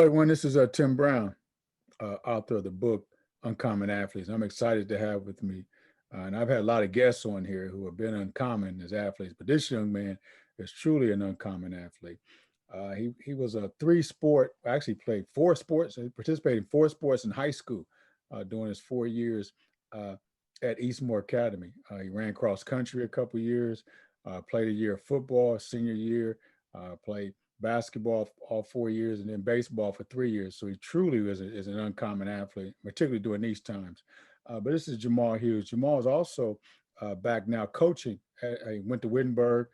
everyone. This is Tim Brown, author of the book Uncommon Athletes. I'm excited to have with me, and I've had a lot of guests on here who have been uncommon as athletes, but this young man is truly an uncommon athlete. He was a actually played four sports, he participated in four sports in high school during his 4 years uh, at Eastmore Academy. He ran cross country a couple years, played a year of football, senior year, played basketball all 4 years, and then baseball for 3 years. So he truly is an uncommon athlete, particularly during these times. But this is Jahmal Hughes. Jahmal is also back now coaching. He went to Wittenberg,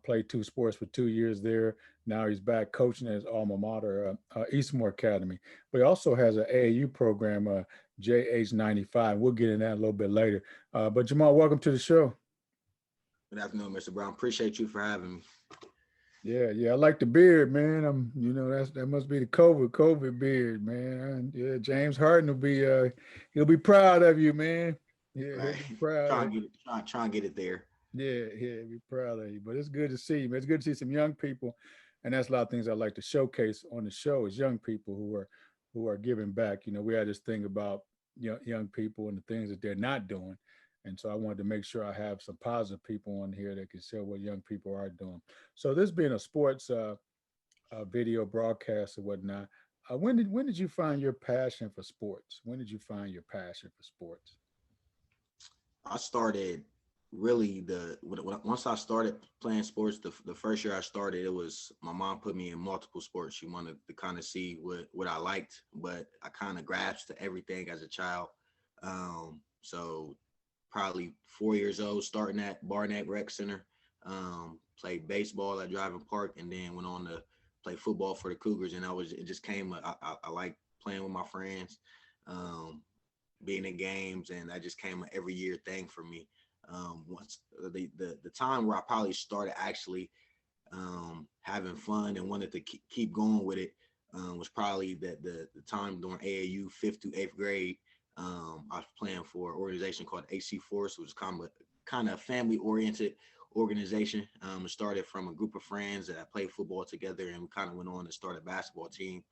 played two sports for 2 years there. Now he's back coaching at his alma mater, Eastmore Academy. But he also has an AAU program, JH95. We'll get in that a little bit later. But Jahmal, welcome to the show. Good afternoon, Mr. Brown. Appreciate you for having me. Yeah. I like the beard, man. That must be the COVID beard, man. Yeah, James Harden he'll be proud of you, man. Yeah, he'll Right. be proud. Try and get it. Try and get it there. Yeah, he'll be proud of you. But it's good to see you, man. It's good to see some young people, and that's a lot of things I like to showcase on the show is young people who are giving back. We had this thing about young people and the things that they're not doing. And so I wanted to make sure I have some positive people on here that can show what young people are doing. So this being a sports video broadcast or whatnot, when did you find your passion for sports? When did you find your passion for sports? I started really once I started playing sports. The first year I started, it was my mom put me in multiple sports. She wanted to kind of see what I liked, but I kind of grasped to everything as a child. So probably 4 years old, starting at Barnett Rec Center. Played baseball at Driving Park, and then went on to play football for the Cougars. And it just came. I like playing with my friends, being in games, and that just came an every year thing for me. Once the time where I probably started actually having fun and wanted to keep going with it was probably the time during AAU 5th through 8th grade. I was playing for an organization called AC Force, which was kind of family oriented organization. It started from a group of friends that played football together, and we kind of went on to start a basketball team.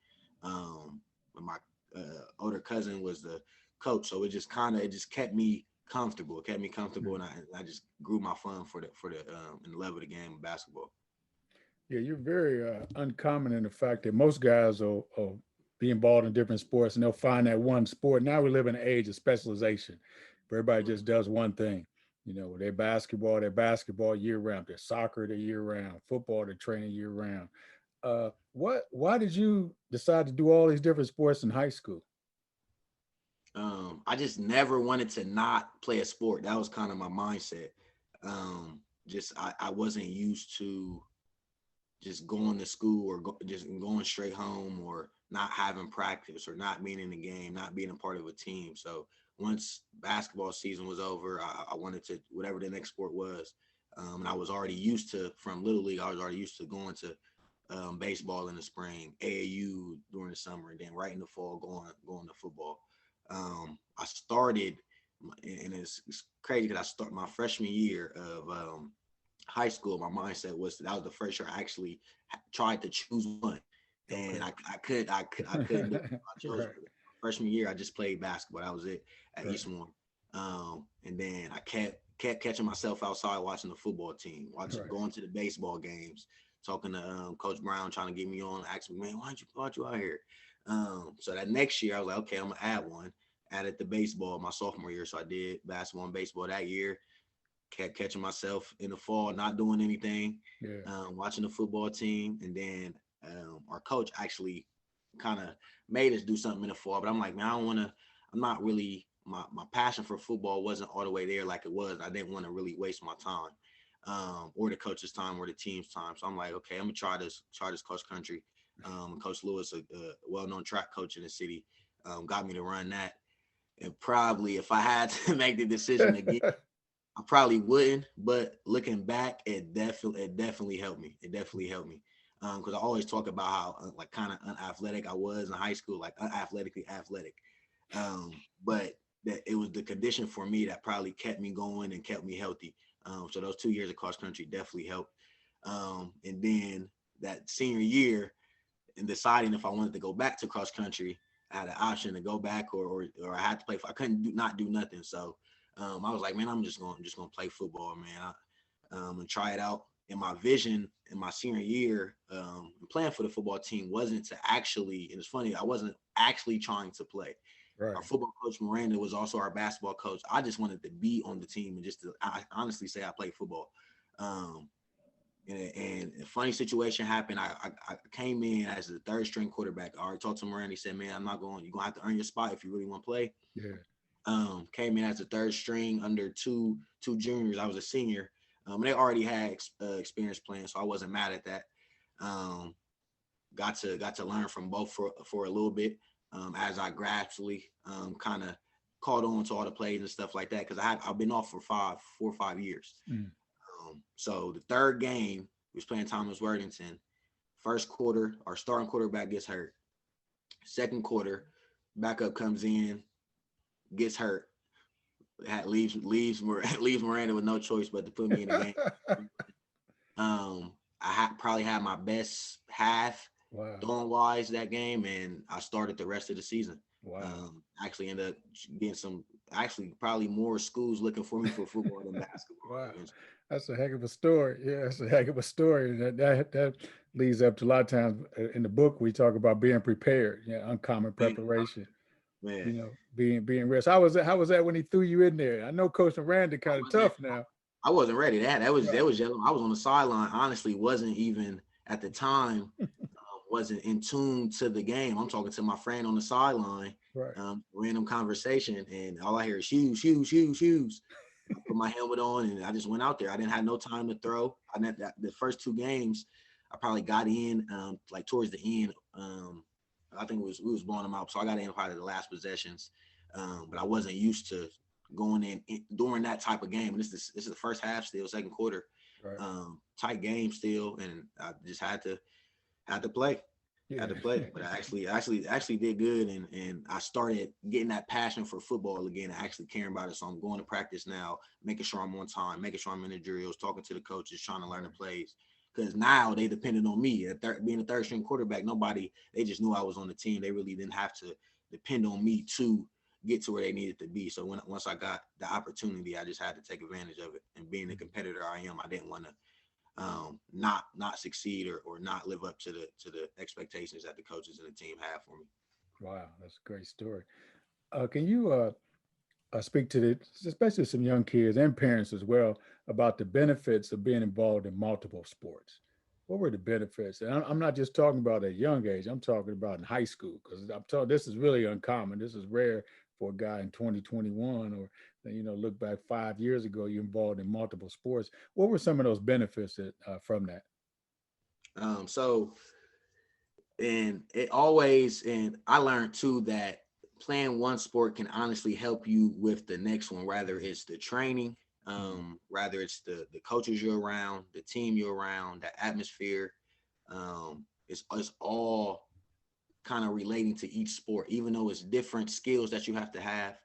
But my older cousin was the coach, so it just kept me comfortable. It kept me comfortable, and I just grew my fun for the and the love of the game of basketball. Yeah, you're very uncommon in the fact that most guys will be involved in different sports and they'll find that one sport. Now we live in an age of specialization where everybody just does one thing. They're basketball year round. They're soccer, they're year round. Football, they're training year round. Why did you decide to do all these different sports in high school? I just never wanted to not play a sport. That was kind of my mindset. I wasn't used to just going to school or just going straight home or not having practice or not being in the game, not being a part of a team. So once basketball season was over, I wanted to whatever the next sport was. And I was already used to from Little League. I was already used to going to baseball in the spring, AAU during the summer, and then right in the fall going to football. I started, and it's crazy because I start my freshman year of high school. My mindset was that was the first year I actually tried to choose one, and I couldn't do it. I chose Right. freshman year. I just played basketball. That was it at Right. Eastmore. And then I kept catching myself outside watching the football team, Right. going to the baseball games, talking to Coach Brown, trying to get me on, asking me, man, why'd you out here? So that next year I was like, okay, I'm gonna add one. Added the baseball my sophomore year, so I did basketball and baseball that year. Kept catching myself in the fall, not doing anything, Yeah. watching the football team, and then our coach actually kind of made us do something in the fall. But I'm like, man, I don't want to. I'm not really my passion for football wasn't all the way there like it was. I didn't want to really waste my time, or the coach's time, or the team's time. So I'm like, okay, I'm gonna try this cross country. Coach Lewis, a well-known track coach in the city, got me to run that. And probably if I had to make the decision again, I probably wouldn't, but looking back, it definitely helped me. It definitely helped me because I always talk about how like kind of unathletic I was in high school, like unathletically athletic. But that it was the condition for me that probably kept me going and kept me healthy. So those 2 years of cross country definitely helped. And then that senior year, in deciding if I wanted to go back to cross country, I had an option to go back or I had to play. I couldn't not do nothing. So I was like, man, I'm just gonna play football, man. And try it out. And my vision in my senior year, playing for the football team wasn't to actually. And it's funny, I wasn't actually trying to play. Our Right. football coach Miranda was also our basketball coach. I just wanted to be on the team and just to I honestly say I played football. Um, and a funny situation happened. I came in as the third string quarterback. I already talked to Miranda. He said, "Man, I'm not going. You're gonna have to earn your spot if you really want to play." Yeah. Came in as the third string under two juniors. I was a senior. They already had experience playing, so I wasn't mad at that. Um, got to learn from both for a little bit as I gradually kind of caught on to all the plays and stuff like that because I've been off for 4 or 5 years. Mm. So the third game we was playing Thomas Worthington. First quarter, our starting quarterback gets hurt. Second quarter, backup comes in, gets hurt. Leaves leaves Miranda with no choice but to put me in the game. Probably had my best half Wow. throwing wise that game, and I started the rest of the season. Wow. Actually ended up getting actually probably more schools looking for me for football than basketball. Wow. That's a heck of a story. Yeah, that's a heck of a story. And that leads up to a lot of times in the book we talk about being prepared. Yeah, uncommon Man, preparation. man, Being rest. How was that when he threw you in there? I know Coach Miranda I kind of wasn't tough now. I wasn't ready. That Right. was yellow. I was on the sideline. Honestly, wasn't even at the time. Wasn't in tune to the game. I'm talking to my friend on the sideline, Right. random conversation, and all I hear is shoes, shoes, shoes, shoes. I put my helmet on and I just went out there. I didn't have no time to throw. The first two games, I probably got in like towards the end. I think we was blowing them out, so I got in probably the last possessions. But I wasn't used to going in during that type of game. And this is the first half still, second quarter, Right. tight game still, and I just had to play. Had Yeah. to play, but I actually did good, and I started getting that passion for football again, and actually caring about it. So I'm going to practice now, making sure I'm on time, making sure I'm in the drills, talking to the coaches, trying to learn the Right. plays. Because now they depended on me. Being a third string quarterback, they just knew I was on the team. They really didn't have to depend on me to get to where they needed to be. So once I got the opportunity, I just had to take advantage of it. And being the competitor I am, I didn't want to not succeed or not live up to the expectations that the coaches and the team have for me. Wow, that's a great story. Can you speak to especially some young kids and parents as well, about the benefits of being involved in multiple sports? What were the benefits? And I'm not just talking about at a young age. I'm talking about in high school because I'm told this is really uncommon. This is rare for a guy in 2021 or look back 5 years ago. You're involved in multiple sports. What were some of those benefits from that? So and I learned too that playing one sport can honestly help you with the next one, rather it's the training, Mhm. rather it's the coaches you're around, the team you're around, the atmosphere. It's all kind of relating to each sport, even though it's different skills that you have to have.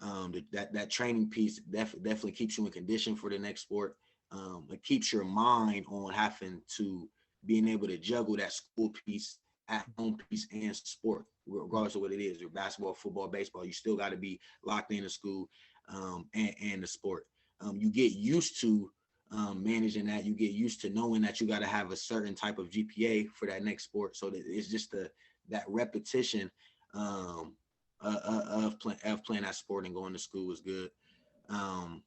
That training piece definitely keeps you in condition for the next sport. It keeps your mind on having to being able to juggle that school piece, at home piece, and sport, regardless of what it is. Your basketball, football, baseball, you still got to be locked into school and the sport. You get used to managing that. You get used to knowing that you got to have a certain type of GPA for that next sport. So that it's just that repetition um, of playing that sport and going to school is good. Um,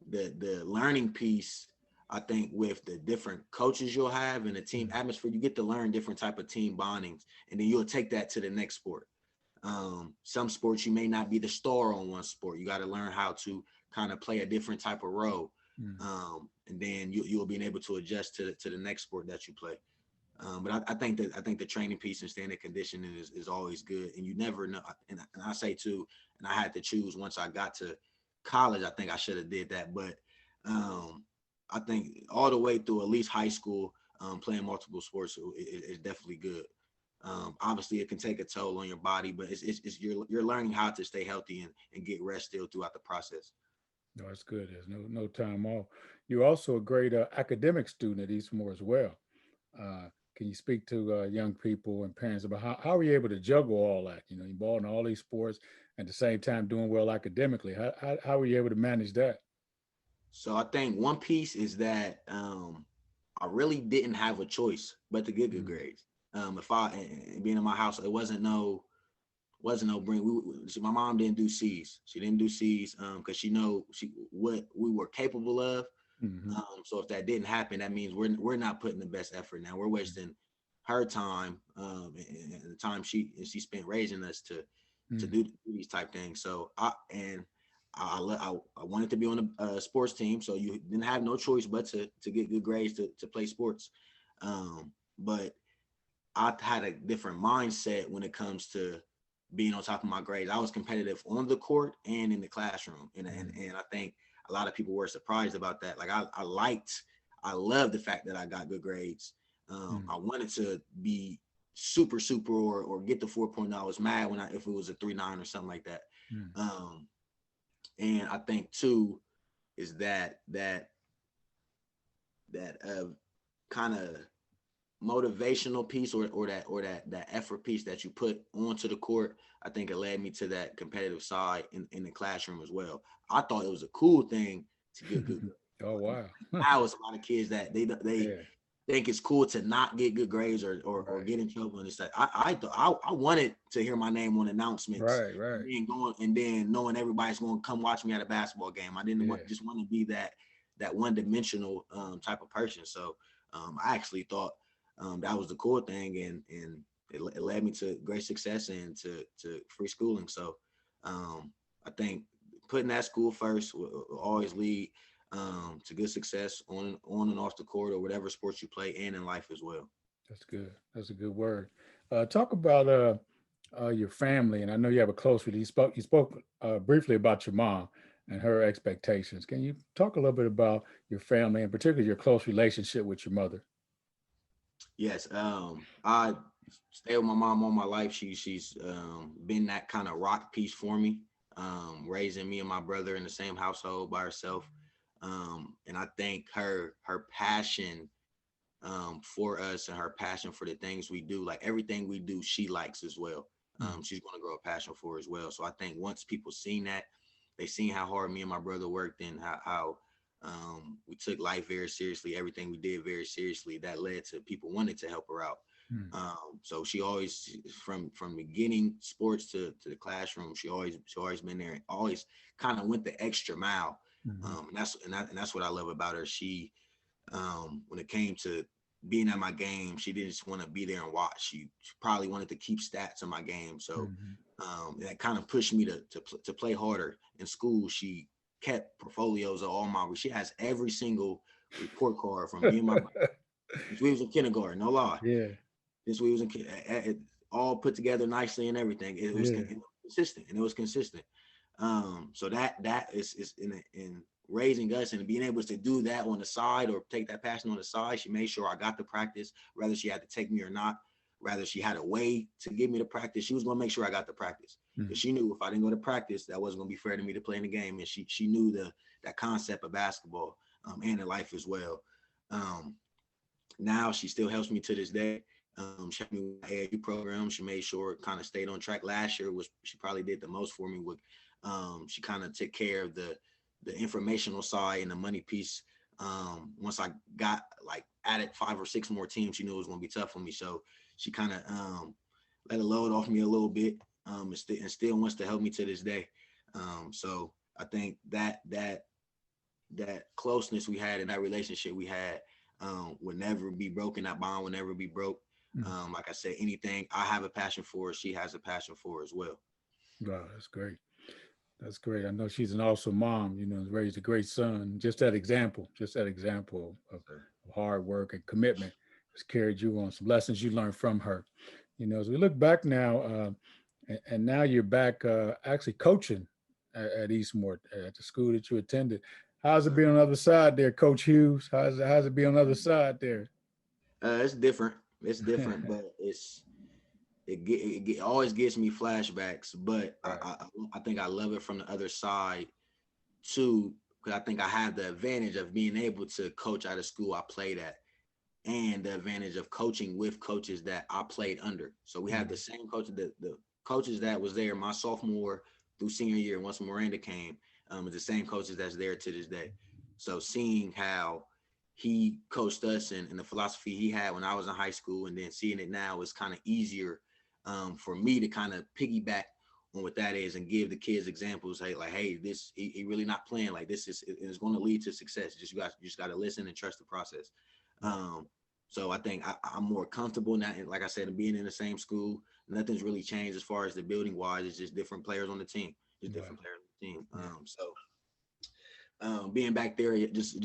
the learning piece, I think, with the different coaches you'll have and the team Mhm. atmosphere, you get to learn different type of team bondings, and then you'll take that to the next sport. Some sports you may not be the star on one sport. You got to learn how to kind of play a different type of role, Mhm. and then you'll be able to adjust to the next sport that you play. But I think the training piece and standing conditioning is always good, and you never know. And I say too, and I had to choose once I got to college. I think I should have did that, but um, I think all the way through at least high school, playing multiple sports is definitely good. Obviously, it can take a toll on your body, but it's you're learning how to stay healthy and get rest still throughout the process. No, that's good. There's no time off. You're also a great academic student at Eastmore as well. Can you speak to young people and parents about how are you able to juggle all that? You know, you're involved in all these sports at the same time doing well academically. How were you able to manage that? So I think one piece is that I really didn't have a choice but to get good Mm, grades. If I and being in my house, it wasn't no bring. My mom didn't do C's. She didn't do C's because she know she what we were capable of. mm-hmm, So if that didn't happen, that means we're not putting the best effort. Now we're wasting her time and the time she spent raising us to mm, do these type things. So I wanted to be on a sports team, so you didn't have no choice but to get good grades to play sports. But I had a different mindset when it comes to being on top of my grades. I was competitive on the court and in the classroom, mm, and I think a lot of people were surprised about that. Like I loved the fact that I got good grades. mm, I wanted to be super or get the 4.0. I was mad when if it was a 3.9 or something like that. mm, Um, and I think too is that kind of motivational piece or that effort piece that you put onto the court. I think it led me to that competitive side in the classroom as well. I thought it was a cool thing to get good mm. Oh grades. wow. Now it's a lot of kids that they Yeah. think it's cool to not get good grades or Right. get in trouble and stuff. I wanted to hear my name on announcements Right. and Right. then going and then knowing everybody's going to come watch me at a basketball game. I didn't Yeah. just want to be that one dimensional type of person. So I actually thought that was the cool thing, and it led me to great success and to free schooling. So I think putting that school first will always lead to good success on and off the court or whatever sports you play and in life as well. That's good. That's a good word. Talk about your family, and I know you have a close. You spoke briefly about your mom and her expectations. Can you talk a little bit about your family, and particularly your close relationship with your mother? Yes, I stay with my mom all my life. She's been that kind of rock piece for me, raising me and my brother in the same household by herself. And I think her passion for us and her passion for the things we do, like everything we do, she likes as well. Mm, She's going to grow a passion for as well. So I think once people seen that, they seen how hard me and my brother worked and how we took life very seriously, everything we did very seriously. That led to people wanting to help her out. mm, So she always, from beginning sports to the classroom, she always been there and always kind of went the extra mile. mhm, And that's what I love about her. She when it came to being at my game, she didn't just want to be there and watch. She probably wanted to keep stats in my game. So mhm. that kind of pushed me to play harder. In school, she kept portfolios of all my. She has every single report card from me and my brother since we was in kindergarten. No lie, Yeah. since we was all put together nicely and everything. It was Yeah. consistent, and it was consistent. So that is in raising us and being able to do that on the side or take that passion on the side. She made sure I got the practice, whether she had to take me or not. Rather, she had a way to give me the practice. She was going to make sure I got the practice Mm, because she knew if I didn't go to practice, that wasn't going to be fair to me to play in the game. And she knew that concept of basketball and in life as well. Um, Now she still helps me to this day. She helped me with my AAU program. She made sure it kind of stayed on track. Last year was she probably did the most for me with she kind of took care of the informational side and the money piece. Once I got like added 5 or 6 more teams, she knew it was gonna be tough for me. So she kind of let a load off me a little bit, and still wants to help me to this day. So I think that closeness we had and that relationship we had would never be broken. That bond would never be broke. mm. Like I said, anything I have a passion for, she has a passion for as well. Wow, that's great. That's great. I know she's an awesome mom, raised a great son. Just that example of hard work and commitment has carried you on. Some lessons you learned from her. As we look back now, and now you're back actually coaching at Eastmore, at the school that you attended. How's it So, being on the other side there, Coach Hughes? How's it being on the other side there? it's different. It's different, but it always gives me flashbacks. But Right. I think I love it from the other side too, because I think I have the advantage of being able to coach at a school I played at. and the advantage of coaching with coaches that I played under. So we have the same coaches, the coaches that was there my sophomore through senior year once Miranda came, is the same coaches that's there to this day. So seeing how he coached us and the philosophy he had when I was in high school, and then seeing it now is kind of easier for me to kind of piggyback on what that is and give the kids examples. Hey, like, hey, this he really not playing like this is going to lead to success. You just got to listen and trust the process. So I think I'm more comfortable now. And like I said, being in the same school, nothing's really changed as far as the building wise. It's just different players on the team, just different players on the team. Being back there, it just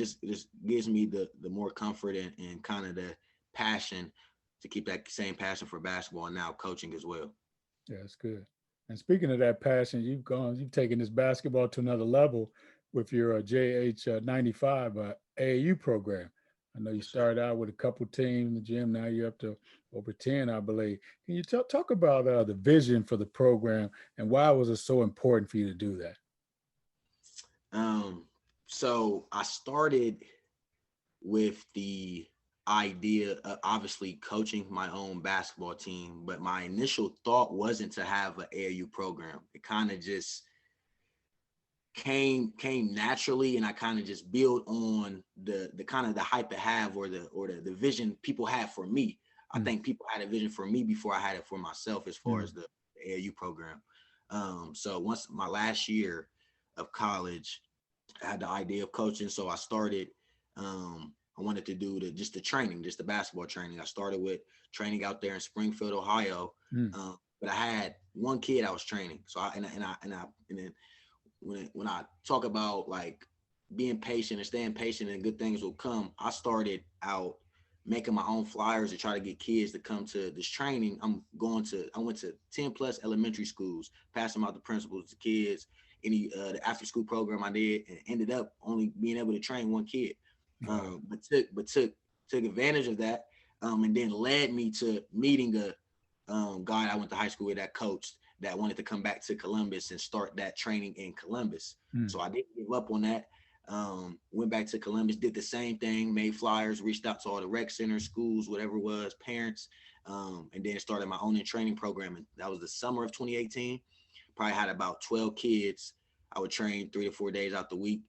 gives me the more comfort and kind of the passion to keep that same passion for basketball and now coaching as well. Yeah, that's good. And speaking of that passion, you've taken this basketball to another level with your JH95 AAU program. I know you Yes, sir. started out with a couple teams in the gym. Now you're up to over 10, I believe. Can you talk about the vision for the program and why was it so important for you to do that? So I started with the idea of obviously coaching my own basketball team, but my initial thought wasn't to have an AAU program. It kind of just came naturally, and I kind of just build on the kind of the hype I have or the vision people had for me. I Mm, think people had a vision for me before I had it for myself as far mm, as the AAU program. So once my last year of college, I had the idea of coaching, so I started. I wanted to do just the training, just the basketball training. I started with training out there in Springfield, Ohio, mm, but I had one kid I was training. So and then when I talk about like being patient and staying patient and good things will come, I started out making my own flyers to try to get kids to come to this training. I went to 10 plus elementary schools, passing out the principals to kids, the after school program I did, and ended up only being able to train one kid. wow. But took advantage of that, and then led me to meeting a guy I went to high school with that coached that wanted to come back to Columbus and start that training in Columbus. Mm, So I didn't give up on that. Went back to Columbus, did the same thing, made flyers, reached out to all the rec centers, schools, whatever it was, parents, and then started my own training program. And that was the summer of 2018. Probably had about 12 kids. I would train 3 to 4 days out the week.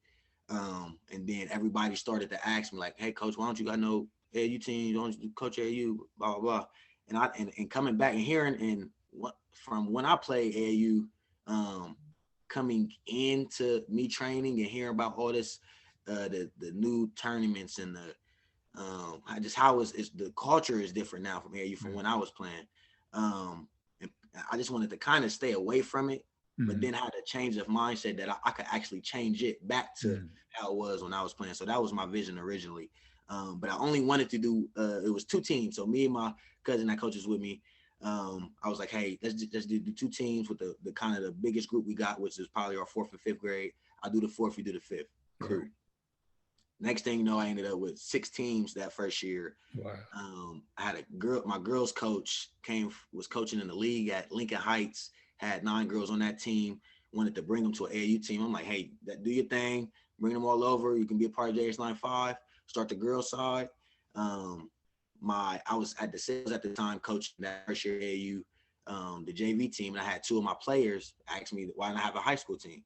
And then everybody started to ask me like, hey coach, why don't you got no AAU team? Don't you coach AAU, blah, blah, blah. And coming back and hearing and what from when I played AAU, coming into me training and hearing about all this, the new tournaments and the just how is the culture is different now from AAU from mm, when I was playing. And I just wanted to kind of stay away from it, but mm, then had a change of mindset that I could actually change it back to mm, how it was when I was playing. So that was my vision originally. But I only wanted to do it was two teams. So me and my cousin that coaches with me, I was like, hey, let's do the two teams with the kind of the biggest group we got, which is probably our fourth and fifth grade. I do the fourth, you do the fifth. right. Cool. Next thing you know, I ended up with 6 teams that first year. Wow. I had a girl, my girls coach was coaching in the league at Lincoln Heights, had 9 girls on that team, wanted to bring them to an AAU team. I'm like, hey, do your thing, bring them all over. You can be a part of JH95, start the girls side. I was at the sales at the time coaching that first year AAU, the JV team, and I had two of my players ask me why didn't I have a high school team.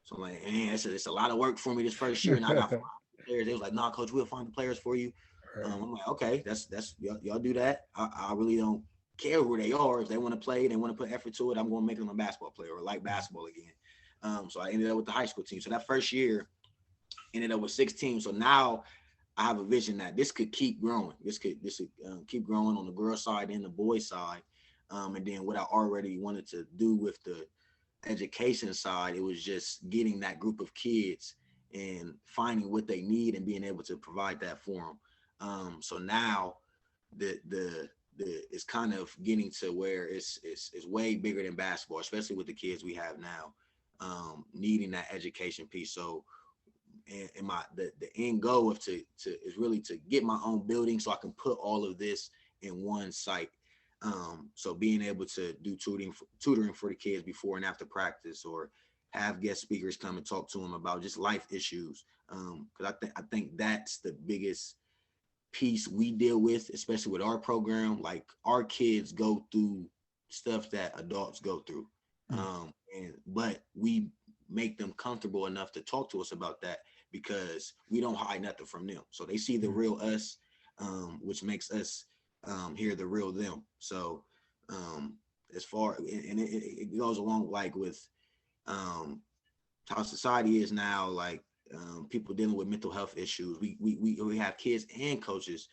So I'm like, man, it's a lot of work for me this first year, and I got 5 players. They was like, nah, coach, we'll find the players for you. Right. I'm like, okay, that's y'all do that. I really don't care who they are. If they want to play, they want to put effort to it, I'm going to make them a basketball player or like Mm, basketball again. So I ended up with the high school team. So that first year ended up with 6 teams. So now I have a vision that this could keep growing. This could keep growing on the girl side and the boy side. And then what I already wanted to do with the education side, it was just getting that group of kids and finding what they need and being able to provide that for them. So now the it's kind of getting to where it's way bigger than basketball, especially with the kids we have now, needing that education piece. So and my the end goal of to is really to get my own building so I can put all of this in one site. So being able to do tutoring for the kids before and after practice, or have guest speakers come and talk to them about just life issues. Because I think that's the biggest piece we deal with, especially with our program. Like our kids go through stuff that adults go through, Mm. but we make them comfortable enough to talk to us about that because we don't hide nothing from them. So they see the Mm. real us, which makes us hear the real them. So um, as far and it goes along like with um, how society is now, like people dealing with mental health issues. We have kids and coaches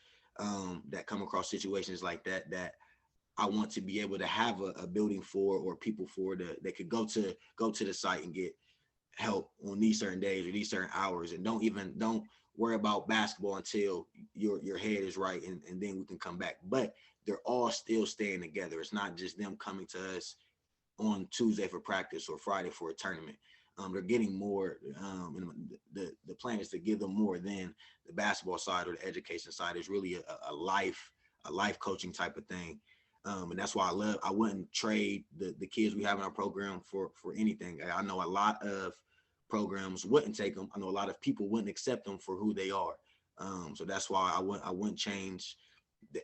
that come across situations like that that I want to be able to have a building for or people for that they could go to the site and get help on these certain days or these certain hours, and don't worry about basketball until your head is right, and then we can come back. But they're all still staying together. It's not just them coming to us on Tuesday for practice or Friday for a tournament. They're getting more, and the plan is to give them more than the basketball side or the education side. Is really a life coaching type of thing, and that's why I wouldn't trade the kids we have in our program for anything. I know a lot of programs wouldn't take them. I know a lot of people wouldn't accept them for who they are. So that's why I wouldn't change the,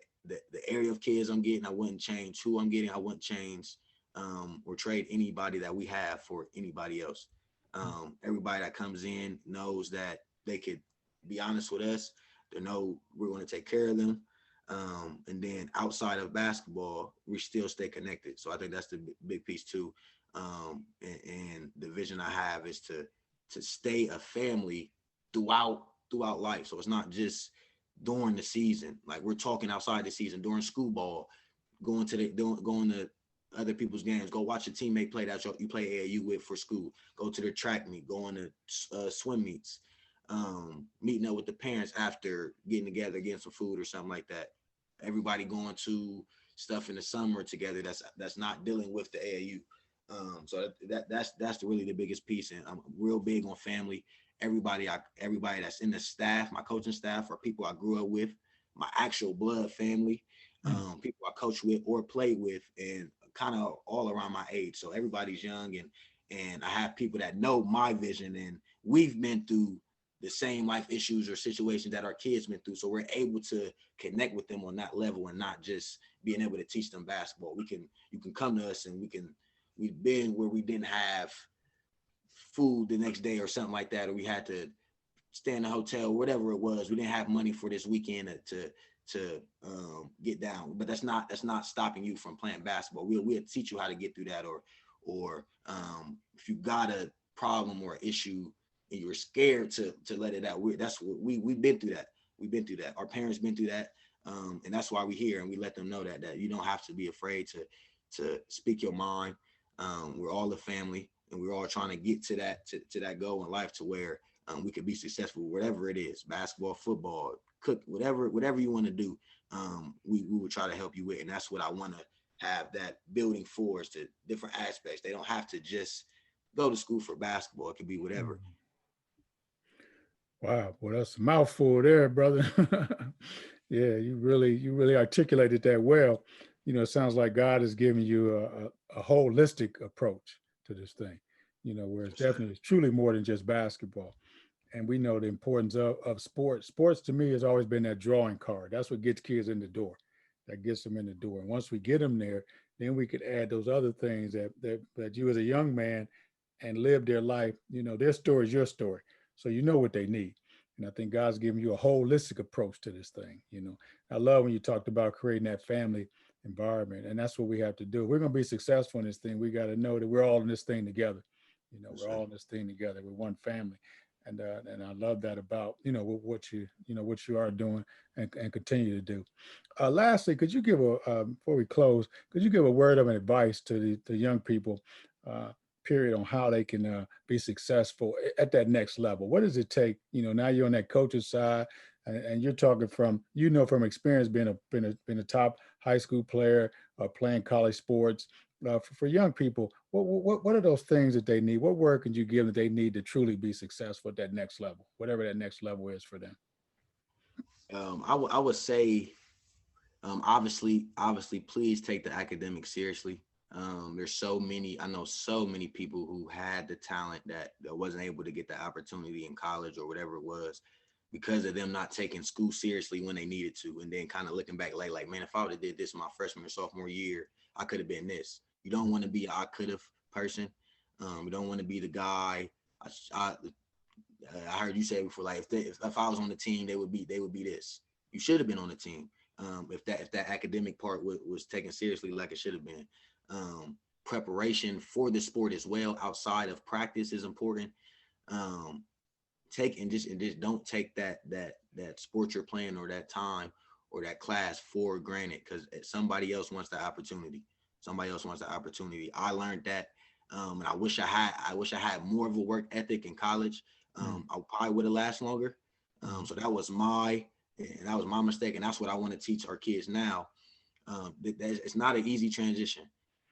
the area of kids I'm getting. I wouldn't change who I'm getting. I wouldn't change or trade anybody that we have for anybody else. Everybody that comes in knows that they could be honest with us. They know we're going to take care of them. And then outside of basketball, we still stay connected. So I think that's the big piece too. And the vision I have is to stay a family throughout life. So it's not just during the season. Like we're talking outside the season during school ball, going to other people's games. Go watch a teammate play that you play AAU with for school. Go to their track meet. Going to swim meets. Meeting up with the parents after getting together, getting some food or something like that. Everybody going to stuff in the summer together. That's not dealing with the AAU. So that's really the biggest piece, and I'm real big on family. Everybody that's in the staff, my coaching staff, are people I grew up with, my actual blood family, Mm. people I coach with or play with, and kind of all around my age. So everybody's young, and I have people that know my vision, and we've been through the same life issues or situations that our kids been through. So we're able to connect with them on that level and not just being able to teach them basketball. You can come to us and we've been where we didn't have food the next day or something like that, or we had to stay in a hotel, whatever it was. We didn't have money for this weekend to get down, but that's not stopping you from playing basketball. We'll teach you how to get through that, or if you got a problem or an issue and you're scared to let it out. That's what we've been through that. We've been through that. Our parents been through that, and that's why we're here, and we let them know that you don't have to be afraid to speak your mind. We're all a family, and we're all trying to get to that goal in life to where we could be successful, whatever it is, basketball, football, cook, whatever you want to do. We will try to help you with, and that's what I want to have that building for is the different aspects. They don't have to just go to school for basketball. It could be whatever. Mm. Wow, well, that's a mouthful there, brother. Yeah, you really articulated that well. It sounds like God is giving you a holistic approach to this thing. Where it's Yes, sir. definitely it's truly more than just basketball. And we know the importance of sports. Sports to me has always been that drawing card. That's what gets kids in the door. That gets them in the door. And once we get them there, then we could add those other things that you as a young man and live their life. Their story is your story, so you know what they need. And I think God's giving you a holistic approach to this thing. I love when you talked about creating that family environment, and that's what we have to do. If we're going to be successful in this thing, we got to know that we're all in this thing together. Yes, We're sir. all in this thing together. We're one family, and I love that about what you are doing and continue to do. Lastly, could you give a before we close, could you give a word of advice to the young people, uh, period, on how they can be successful at that next level? What does it take? Now you're on that coach's side, and you're talking from from experience being a top high school player, playing college sports. For young people, what are those things that they need? What word can you give that they need to truly be successful at that next level, whatever that next level is for them? I would say, obviously, please take the academics seriously. There's so many, I know so many people who had the talent that wasn't able to get the opportunity in college or whatever it was. because of them not taking school seriously when they needed to, and then kind of looking back like man, if I would have did this my freshman or sophomore year, I could have been this. You don't want to be an I could have person. You don't want to be the guy. I heard you say before, like if I was on the team, they would be this. You should have been on the team. If that academic part was taken seriously like it should have been. Preparation for the sport as well outside of practice is important. Um, take and just don't take that sport you're playing or that time or that class for granted, because somebody else wants the opportunity. Somebody else wants the opportunity. I learned that, and I wish I had more of a work ethic in college. I probably would have lasted longer. So that was my mistake, and that's what I want to teach our kids now. It's not an easy transition.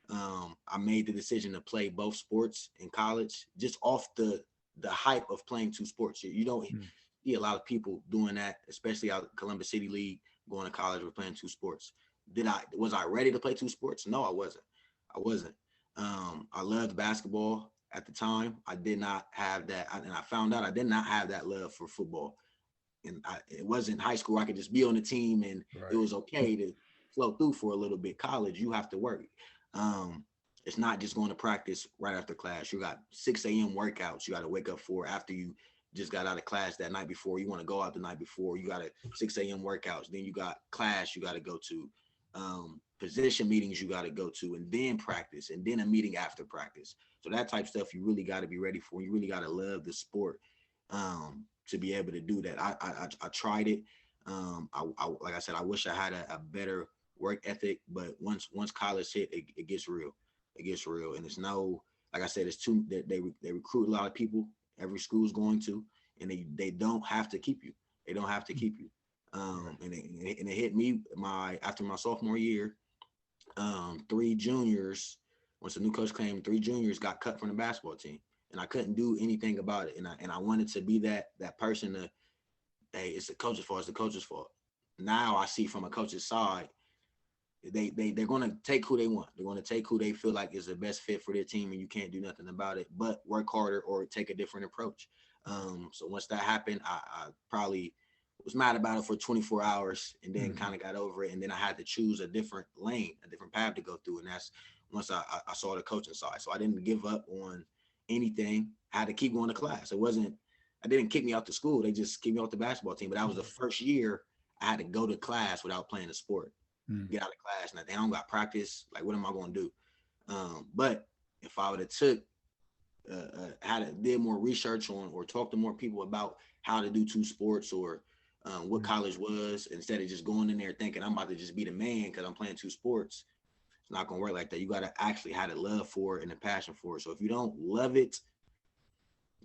I made the decision to play both sports in college just off the hype of playing two sports. You don't see a lot of people doing that, especially out of Columbus City League, going to college with playing two sports. Was I ready to play two sports? No, I wasn't. I wasn't. I loved basketball at the time. I did not have that, and I found out I did not have that love for football. And it wasn't high school. I could just be on the team, and it Right. was okay to flow through for a little bit. College, you have to work. Um, it's not just going to practice right after class. You got 6 a.m. workouts you got to wake up for after you just got out of class that night before. You want to go out the night before. You got a 6 a.m. workouts. Then you got class you got to go to, position meetings you got to go to, and then practice, and then a meeting after practice. So that type of stuff you really got to be ready for. You really got to love the sport, to be able to do that. I tried it. Like I said, I wish I had a better work ethic, but once college hit, it gets real. It gets real, and it's no, like I said, it's too they recruit a lot of people. Every school's going to, and they don't have to keep you. They don't have to keep you. Right. And it hit me after my sophomore year. Three juniors, once the new coach came, three juniors got cut from the basketball team, and I couldn't do anything about it. And I wanted to be that person to, hey, it's the coach's fault. It's the coach's fault. Now I see from a coach's side, they're going to take who they want. They're going to take who they feel like is the best fit for their team, and you can't do nothing about it but work harder or take a different approach. So once that happened, I probably was mad about it for 24 hours, and then kind of got over it. And then I had to choose a different lane, a different path to go through. And that's once I saw the coaching side. So I didn't give up on anything. I had to keep going to class. I didn't kick me out the school. They just kicked me off the basketball team. But that was the first year I had to go to class without playing a sport. Get out of class. Now they don't got practice. Like, what am I going to do? But if I would have took, did more research on or talked to more people about how to do two sports, or what college was, instead of just going in there thinking I'm about to just be the man because I'm playing two sports, it's not going to work like that. You got to actually have a love for it and a passion for it. So if you don't love it,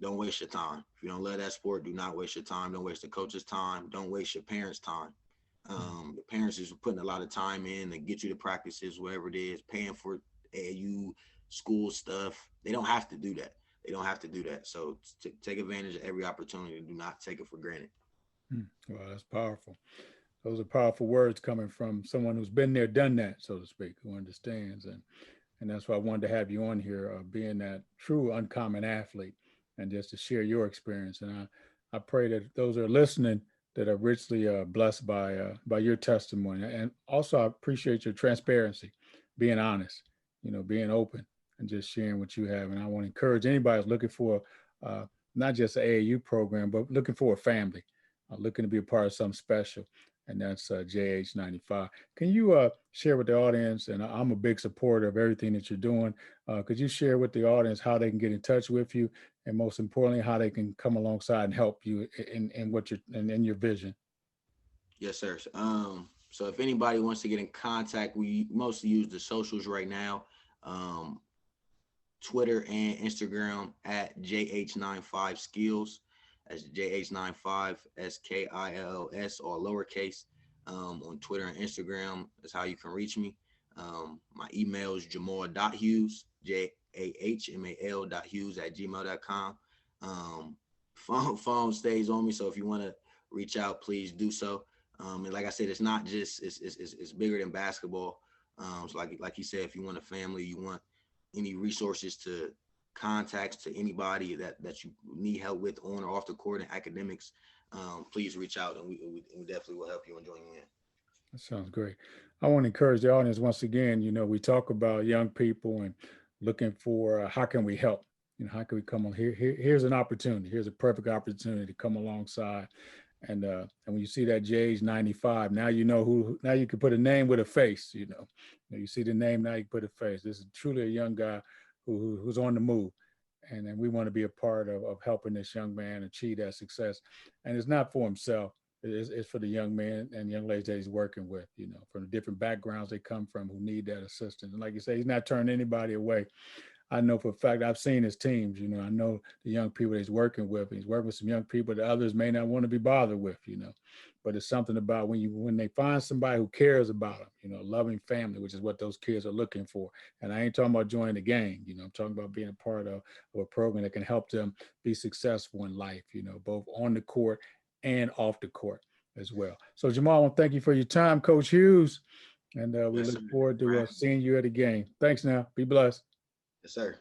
don't waste your time. If you don't love that sport, do not waste your time. Don't waste the coach's time. Don't waste your parents' time. The parents is putting a lot of time in to get you to practices, whatever it is, paying for AAU school stuff. They don't have to do that. They don't have to do that. So take advantage of every opportunity. Do not take it for granted. Well, that's powerful. Those are powerful words coming from someone who's been there, done that, so to speak, who understands. And that's why I wanted to have you on here, being that true uncommon athlete, and just to share your experience. And I pray that those are listening that are richly blessed by your testimony. And also, I appreciate your transparency, being honest, being open, and just sharing what you have. And I want to encourage anybody who's looking for uh, not just an AAU program, but looking for a family, looking to be a part of something special. And that's JH95. Can you share with the audience? And I'm a big supporter of everything that you're doing. Could you share with the audience how they can get in touch with you, and most importantly, how they can come alongside and help you in what you're in your vision? Yes, sir. So if anybody wants to get in contact, we mostly use the socials right now. Um, Twitter and Instagram at JH95 Skills. That's JH95 SKILLS, all lowercase. On Twitter and Instagram is how you can reach me. My email is Jahmal.Hughes, JAHMAL.Hughes at gmail.com. Phone stays on me, so if you want to reach out, please do so. And like I said, it's not just it's bigger than basketball. So like you said, if you want a family, you want any resources to contacts to anybody that you need help with on or off the court and academics, please reach out, and we definitely will help you and join you in. That sounds great. I want to encourage the audience once again. We talk about young people and looking for how can we help. How can we come on here? Here's an opportunity. Here's a perfect opportunity to come alongside. And when you see that JH95, now you know who. Now you can put a name with a face. You see the name, now you can put a face. This is truly a young guy who's on the move, and then we want to be a part of helping this young man achieve that success. And it's not for himself. It's for the young man and young ladies that he's working with, from the different backgrounds they come from who need that assistance. And like you say, he's not turning anybody away. I know for a fact I've seen his teams. I know the young people that he's working with. He's working with some young people that others may not want to be bothered with. But it's something about when they find somebody who cares about them. A loving family, which is what those kids are looking for. And I ain't talking about joining the gang. I'm talking about being a part of a program that can help them be successful in life. Both on the court and off the court as well. So Jahmal, I want to thank you for your time, Coach Hughes, and we Yes, look sir. forward to seeing you at the game. Thanks. Now, be blessed. Yes, sir.